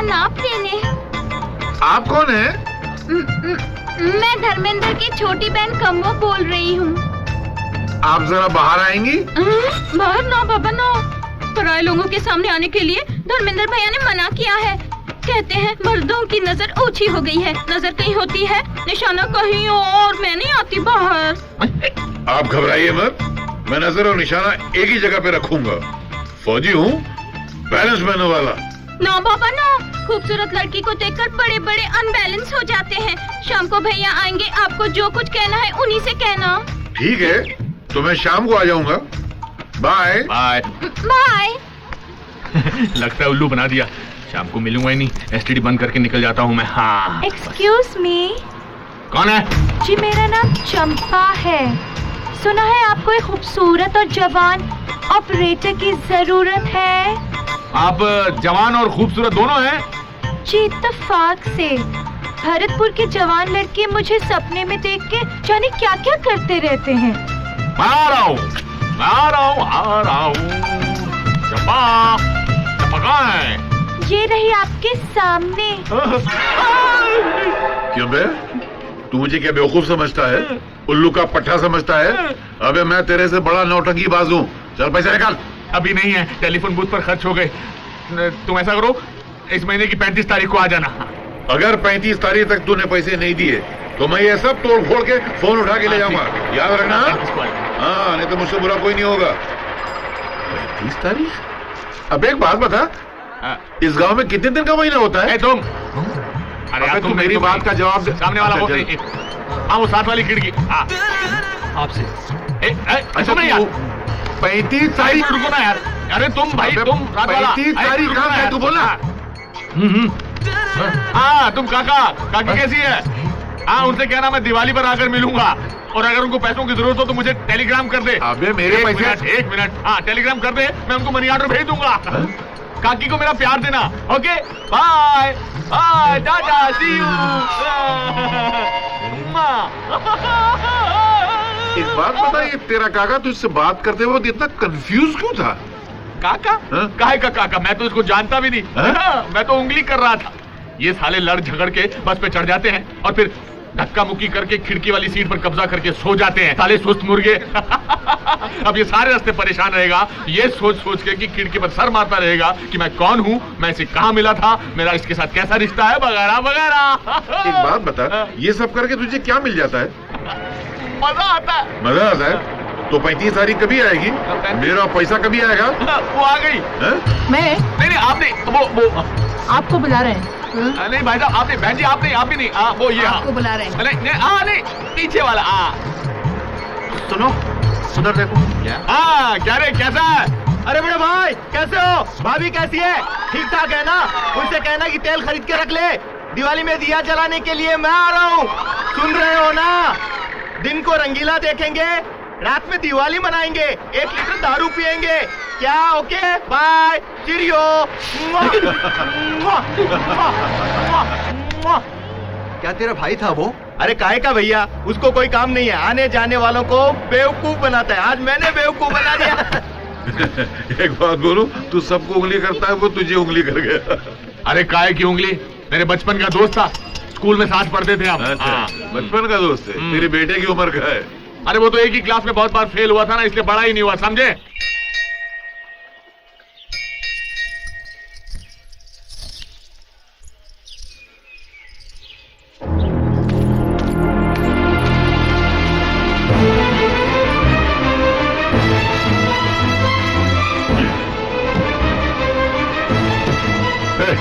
नाप लेने। आप कौन है? मैं धर्मेंद्र की छोटी बहन कम्बो बोल रही हूँ। आप जरा बाहर आएंगी? बाहर ना पापा ना, पराये लोगों के सामने आने के लिए धर्मेंद्र भैया ने मना किया है। कहते हैं मर्दों की नजर ऊंची हो गई है, नजर कहीं होती है, निशाना कहीं और, मैं नहीं आती बाहर। आप घबराइए मत, मैं नजर और निशाना एक ही जगह पे रखूंगा। फौजी हूँ, बैलेंस मैनर वाला। ना बाबा ना, खूबसूरत लड़की को देखकर बड़े बड़े अनबैलेंस हो जाते हैं। शाम को भैया आएंगे, आपको जो कुछ कहना है उन्हीं से कहना। ठीक है, तो मैं शाम को आ जाऊंगा। Bye bye bye. लगता है उल्लू बना दिया, शाम को मिलूंगा ही नहीं। एसटीडी बंद करके निकल जाता हूँ मैं। हाँ। Excuse me. कौन है? जी मेरा नाम चंपा है। सुना है आपको एक खूबसूरत और जवान ऑपरेटर की जरूरत है। आप जवान और खूबसूरत दोनों हैं? जी इत्तेफाक से। भरतपुर के जवान लड़के मुझे सपने में देख के जाने क्या क्या करते रहते हैं। आ रहा हूँ। चंपा, चंपा कहाँ है? ये रही आपके सामने। क्यों बे, तू मुझे क्या बेवकूफ समझता है, उल्लू का पट्टा समझता है? अबे मैं तेरे से बड़ा नौटंकी बाज हूँ। चल पैसे निकाल। अभी नहीं है, टेलीफोन बूथ पर खर्च हो गए। तुम ऐसा करो, इस महीने की 35 तारीख को आ जाना। अगर 35 तारीख तक तूने पैसे नहीं दिए तो मैं ये सब तोड़ फोड़ के फोन उठा के ले जाऊंगा, याद रखना। हाँ, नहीं तो मुझसे बुरा कोई नहीं होगा। 35 तारीख? अब एक बात बता, इस गांव में कितने दिन का महीना होता है? तुम अरे तुम मेरी बात का जवाब दे। सामने वाला बोल। हाँ, वो साथ वाली खिड़की। आपसे अच्छा नहीं यार, 35 तारीख। रुको ना यार। अरे तुम भाई, तुम 35 तारीख कहाँ है तू बोला? हाँ, तुम काकी कैसी है? हाँ, उनसे कहना मैं दिवाली पर आकर मिलूंगा, और अगर उनको पैसों की जरूरत हो तो मुझे टेलीग्राम कर दे। अबे मेरे पैसे। एक मिनट, हाँ टेलीग्राम कर दे, मैं उनको मनी ऑर्डर भेज दूंगा। काकी को मेरा प्यार देना। Okay bye bye, tata, see you. एक बात बता, ये तेरा काका तुझसे बात करते वक्त इतना कंफ्यूज क्यों था? काका? काहे का काका? मैं तो इसको जानता भी नहीं। मैं तो उंगली कर रहा था। ये साले लड़ झगड़ के बस पे चढ़ जाते हैं और फिर धक्का मुक्की करके खिड़की वाली सीट पर कब्जा करके सो जाते हैं, साले सुस्त मुर्गे। अब ये सारे रास्ते परेशान रहेगा, ये सोच सोच के कि खिड़की पर सर मारता रहेगा कि मैं कौन हूँ, मैं इसे कहाँ मिला था, मेरा इसके साथ कैसा रिश्ता है, वगैरह वगैरह। एक बात बता, ये सब करके तुझे क्या मिल जाता है? मजा आता है। मजा आता है? तो 35 तारीख कभी आएगी? मेरा पैसा कभी आएगा? वो आ गई। मैं नहीं, आपने वो आपको बुला रहे हैं। नहीं भाई साहब, आपने, बहन जी आपने, आप ही नहीं, वो ये आपको बुला रहे हैं। नहीं, पीछे वाला। सुनो, उधर देखो। क्या रे, कैसा है? अरे बड़े भाई, कैसे हो? भाभी कैसी है? ठीक ठाक है ना? उनसे कहना कि तेल खरीद के रख ले, दिवाली में दिया जलाने के लिए मैं आ रहा हूँ। सुन रहे हो ना? दिन को रंगीला देखेंगे, रात में दिवाली मनाएंगे, 1 लीटर दारू पिएंगे। क्या? Okay bye, cheerio. क्या तेरा भाई था वो? अरे काहे का भैया, उसको कोई काम नहीं है, आने जाने वालों को बेवकूफ बनाता है। आज मैंने बेवकूफ बना दिया। एक बात बोलूं, तू सबको उंगली करता है, वो तुझे उंगली कर गया। अरे काहे की उंगली? मेरे बचपन का दोस्त था, स्कूल में साथ पढ़ते थे हम। अच्छा, बचपन का दोस्त है? मेरे बेटे की उम्र का है। अरे वो तो एक ही क्लास में बहुत बार फेल हुआ था ना, इसलिए बड़ा ही नहीं हुआ, समझे?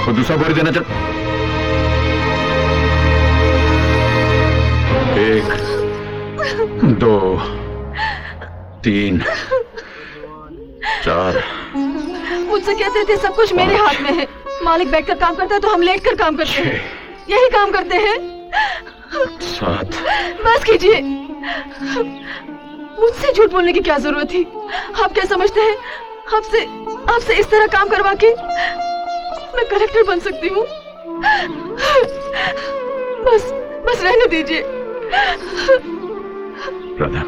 कोई दूसरा बोरी देना। चल 1 2 3 4। मुझसे कहते थे सब कुछ मेरे हाथ में है, मालिक बैठकर काम करता है तो हम लेटकर काम करते हैं, यही काम करते हैं। 7। बस कीजिए, मुझसे झूठ बोलने की क्या जरूरत थी? आप क्या समझते हैं आपसे इस तरह काम करवा के मैं कलेक्टर बन सकती हूँ? बस रहने दीजिए। राधा,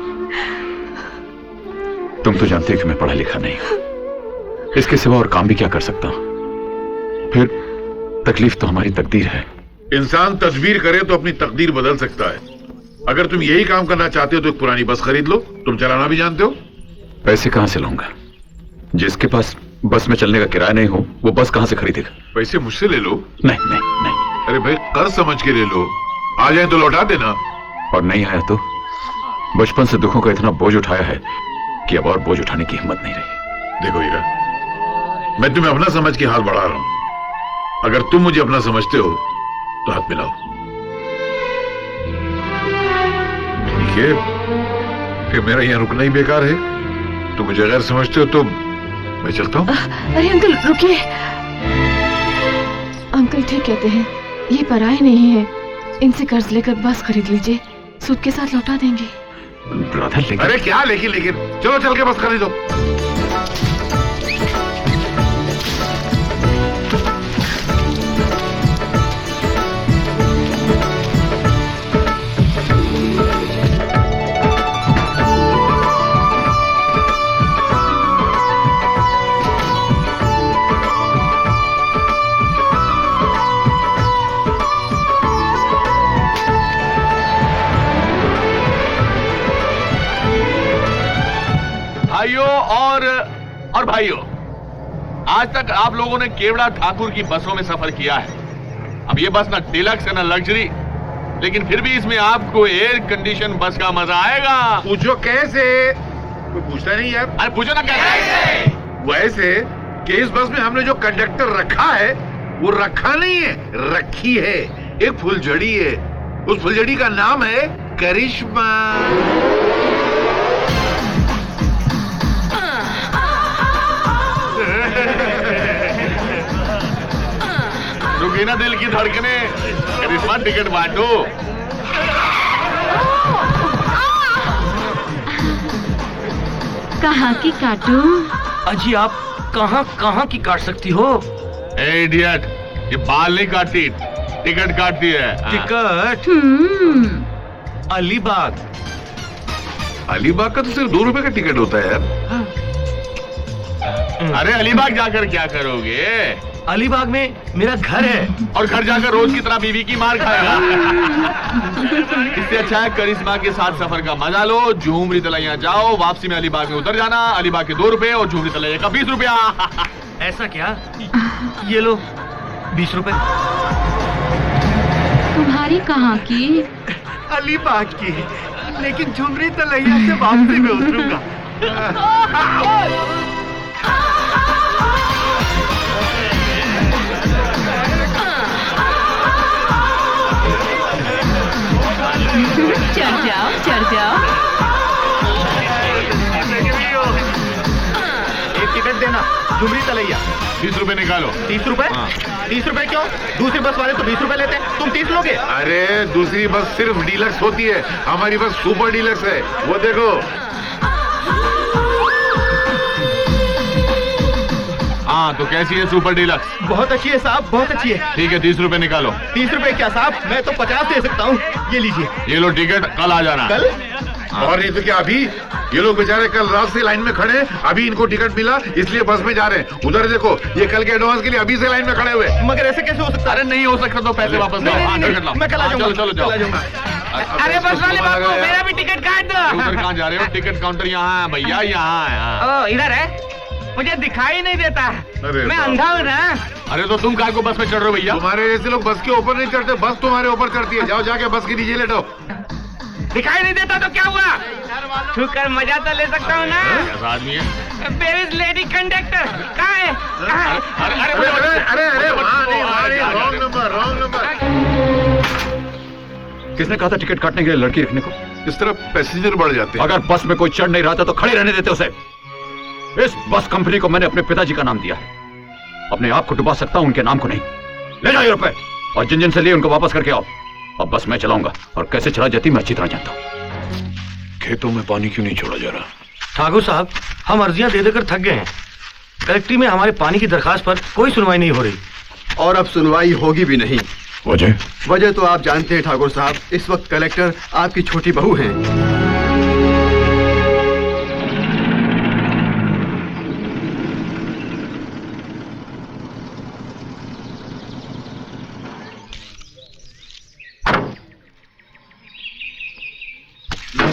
तुम तो जानती हो कि मैं पढ़ा लिखा नहीं हूं, इसके सिवा और काम भी क्या कर सकता हूं? तकलीफ तो हमारी तकदीर है। इंसान तदबीर करे तो अपनी तकदीर बदल सकता है। अगर तुम यही काम करना चाहते हो तो एक पुरानी बस खरीद लो। तुम चलाना भी जानते हो। पैसे कहां से लाऊंगा? जिसके पास बस में चलने का किराया नहीं हो वो बस कहां से खरीदेगा? पैसे मुझसे ले लो। नहीं नहीं नहीं। अरे भाई कर्ज समझ के ले लो, आ जाए तो लौटा देना। और नहीं आया तो? बचपन से दुखों का इतना बोझ उठाया है कि अब और बोझ उठाने की हिम्मत नहीं रही। देखो हीरा, मैं तुम्हें अपना समझ के हाथ बढ़ा रहा हूं। अगर तुम मुझे अपना समझते हो तो हाथ मिलाओ। ठीक है, फिर मेरा यहाँ रुकना ही बेकार है। तुम मुझे अगर समझते हो तो मैं चलता हूँ। अरे अंकल रुकिए। अंकल ठीक कहते हैं, ये पराए नहीं है। इनसे कर्ज लेकर बस खरीद लीजिए, सूद के साथ लौटा देंगे। राधा लेकिन... अरे क्या लेकिन चलो चल के बस खरीदो। भाइयों और भाइयों, आज तक आप लोगों ने केवड़ा ठाकुर की बसों में सफर किया है। अब ये बस ना डिलक्स है ना लग्जरी, लेकिन फिर भी इसमें आपको एयर कंडीशन बस का मजा आएगा। पूछो कैसे? कोई पूछता नहीं यार। अरे पूछो ना कैसे? वैसे कि इस बस में हमने जो कंडक्टर रखा है वो रखा नहीं है, रखी है। एक फुलझड़ी है, उस फुलझड़ी का नाम है करिश्मा। रुकी ना दिल की धड़कने, करिश्मा टिकट बांटो। कहाँ की काटूं? अजी आप कहाँ की काट सकती हो? ए इडियट, ये बाल नहीं काटती, टिकट काटती है। टिकट? अलीबाग। अलीबाग का तो सिर्फ 2 रुपए का टिकट होता है यार। अरे अलीबाग जाकर क्या करोगे? अलीबाग में मेरा घर है। और घर जाकर रोज की तरह बीवी की मार खाएगा। इससे अच्छा है करिश्मा के साथ सफर का मजा लो। झूमरी तलैया जाओ, वापसी में अलीबाग में उतर जाना। अलीबाग के 2 रुपए और झूमरी तलैया का 20 रुपया। ऐसा क्या? ये लो 20 रुपए। तुम्हारी कहाँ की? अलीबाग की, लेकिन झुमरी तलैया से वापसी में उतरूंगा। चढ़ जाओ। एक टिकट देना, झुमरी तलैया। 20 रुपए निकालो। 30 रुपए? 30 रुपए क्यों? दूसरी बस वाले तो 20 रुपए लेते हैं, तुम 30 लोगे? अरे दूसरी बस सिर्फ डीलक्स होती है, हमारी बस सुपर डीलक्स है। वो देखो। हाँ तो कैसी है सुपर डीलक्स? बहुत अच्छी है साहब, बहुत अच्छी है। ठीक है 30 रुपए निकालो। 30 रुपए क्या साहब, मैं तो 50 दे सकता हूँ। ये लीजिए। ये लो टिकट, कल आ जाना। कल? और नहीं तो क्या अभी? ये लोग बेचारे कल रात से लाइन में खड़े हैं, अभी इनको टिकट मिला इसलिए बस में जा रहे हैं। उधर देखो, ये कल के एडवांस के लिए अभी से लाइन में खड़े हुए। मगर ऐसे कैसे हो सकता है? अरे नहीं हो सकता तो पैसे वापस दो। हाँ टिकट लाओ। मैं कल आ जाऊंगा। चलो जाओ। अरे बस वाले बाबू, मेरा भी टिकट काट दो। उधर कहाँ जा रहे हो? टिकट काउंटर यहाँ है भैया, यहाँ है। ओ इधर है, मुझे दिखाई नहीं देता। अरे मैं अंधा हूँ ना। अरे तो तुम काय को बस में चढ़ रहे हो भैया? तुम्हारे जैसे लोग बस के ऊपर नहीं चढ़ते, बस तुम्हारे ऊपर चढ़ती है। जाओ जाके बस के नीचे लेटो। दिखाई नहीं देता तो क्या हुआ? छूकर मजा तो ले सकता हूँ ना। कैसा आदमी है? Where is lady conductor? कहाँ है? अरे अरे अरे अरे वहाँ नहीं, रॉन्ग नंबर। किसने कहा था टिकट काटने के लिए लड़की रखने को? इस तरह पैसेंजर बढ़ जाते हैं। अगर बस में कोई चढ़ नहीं रहा था तो खड़े रहने देते उसे। इस बस कंपनी को मैंने अपने पिताजी का नाम दिया है, अपने आप को डुबा सकता हूं, उनके नाम को नहीं। ले जाओ ये रुपए और जिन जिन से लिए उनको वापस करके आओ। अब बस मैं चलाऊंगा और कैसे चला जाती मैं अच्छी तरह जानता हूं। खेतों में पानी क्यों नहीं छोड़ा जा रहा? ठाकुर साहब, हम अर्जियां दे देकर थक गए हैं। कलेक्ट्री में हमारे पानी की दरखास्त पर कोई सुनवाई नहीं हो रही। और अब सुनवाई होगी भी नहीं। वजह तो आप जानते हैं ठाकुर साहब, इस वक्त कलेक्टर आपकी छोटी बहू हैं।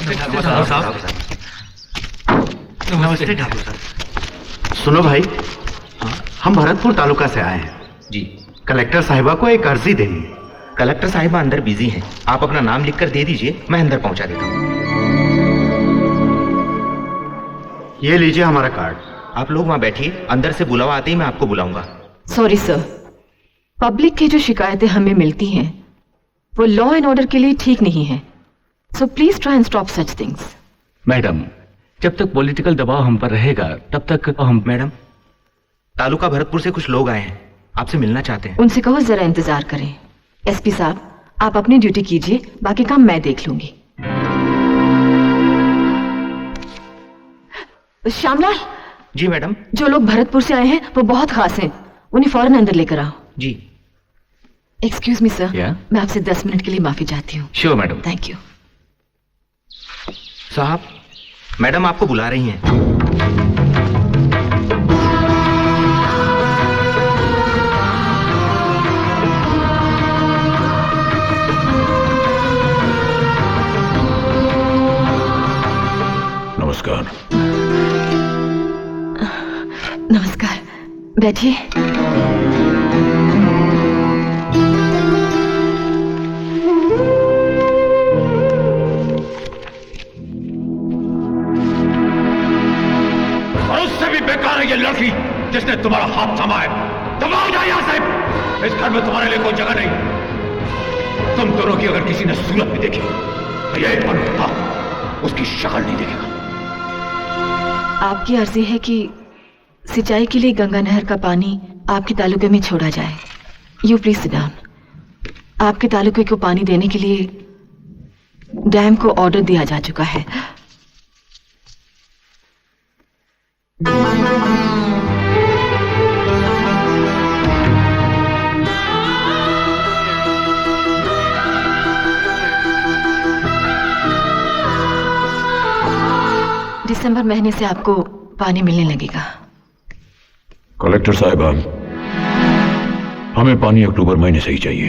नमस्ते ठाकुर साहब। सुनो भाई, हम भरतपुर तालुका से आए हैं जी। कलेक्टर साहिबा को एक अर्जी देनी है। कलेक्टर साहिबा अंदर बिजी हैं, आप अपना नाम लिखकर दे दीजिए, मैं अंदर पहुंचा देता हूँ। ये लीजिए हमारा कार्ड। आप लोग वहां बैठिए, अंदर से बुलावा आते ही मैं आपको बुलाऊंगा। सॉरी सर, पब्लिक की जो शिकायतें हमें मिलती हैं वो लॉ एंड ऑर्डर के लिए ठीक नहीं है, so please try and stop such things. Madam, जब तक पॉलिटिकल दबाव हम पर रहेगा तब तक हम। मैडम, तालुका भरतपुर से कुछ लोग आए हैं, आपसे मिलना चाहते हैं। उनसे कहो जरा इंतजार करें। एसपी साहब, आप अपनी ड्यूटी कीजिए, बाकी काम मैं देख लूंगी। श्यामलाल। जी मैडम। जो लोग भरतपुर से आए हैं वो बहुत खास हैं, उन्हें फौरन अंदर लेकर आओ। जी। Excuse me sir, Yeah? मैं आपसे 10 मिनट के लिए माफी चाहती हूँ। Sure madam. Thank you. साहब, मैडम आपको बुला रही हैं। नमस्कार। नमस्कार, बैठिए। और उससे भी बेकार है ये लड़की जिसने तुम्हारा हाथ थामा है। दबाओ जाए यहाँ से, इस घर में तुम्हारे लिए कोई जगह नहीं। तुम दोनों की अगर किसी ने सूरत भी देखी तो ये बनता उसकी शक्ल नहीं देखेगा। आपकी अर्जी है कि सिंचाई के लिए गंगा नहर का पानी आपके तालुके में छोड़ा जाए। You please sit down. आपके तालुके को पानी देने के लिए डैम को ऑर्डर दिया जा चुका है। दिसंबर महीने से आपको पानी मिलने लगेगा। कलेक्टर साहिबा, हमें पानी अक्टूबर महीने से ही चाहिए।